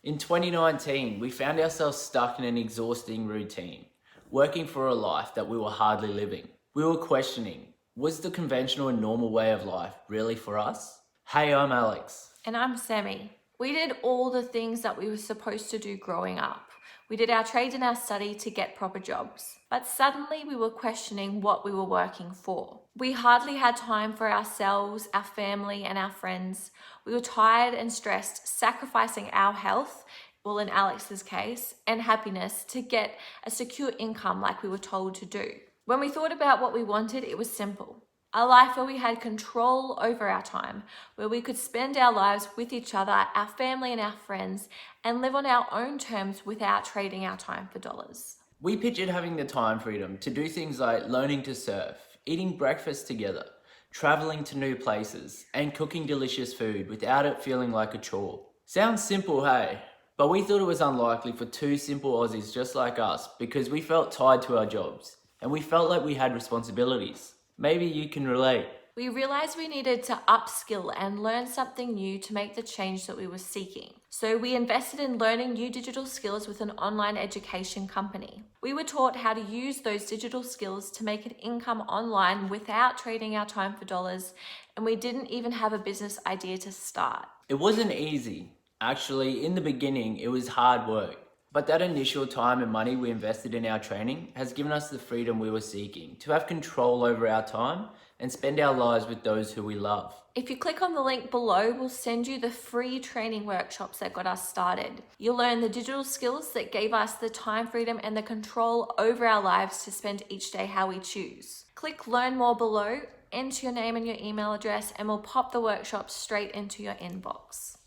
In 2019, we found ourselves stuck in an exhausting routine, working for a life that we were hardly living. We were questioning, was the conventional and normal way of life really for us? Hey, I'm Alex. And I'm Sammy. We did all the things that we were supposed to do growing up. We did our trade and our study to get proper jobs. But suddenly we were questioning what we were working for. We hardly had time for ourselves, our family, and our friends. We were tired and stressed, sacrificing our health, well, in Alex's case, and happiness to get a secure income like we were told to do. When we thought about what we wanted, it was simple. A life where we had control over our time, where we could spend our lives with each other, our family and our friends, and live on our own terms without trading our time for dollars. We pictured having the time freedom to do things like learning to surf, eating breakfast together, traveling to new places, and cooking delicious food without it feeling like a chore. Sounds simple, hey? But we thought it was unlikely for two simple Aussies just like us because we felt tied to our jobs and we felt like we had responsibilities. Maybe you can relate. We realized we needed to upskill and learn something new to make the change that we were seeking. So we invested in learning new digital skills with an online education company. We were taught how to use those digital skills to make an income online without trading our time for dollars, and we didn't even have a business idea to start. It wasn't easy. Actually, in the beginning, it was hard work. But that initial time and money we invested in our training has given us the freedom we were seeking to have control over our time and spend our lives with those who we love. If you click on the link below, we'll send you the free training workshops that got us started. You'll learn the digital skills that gave us the time freedom and the control over our lives to spend each day how we choose. Click learn more below, enter your name and your email address, and we'll pop the workshops straight into your inbox.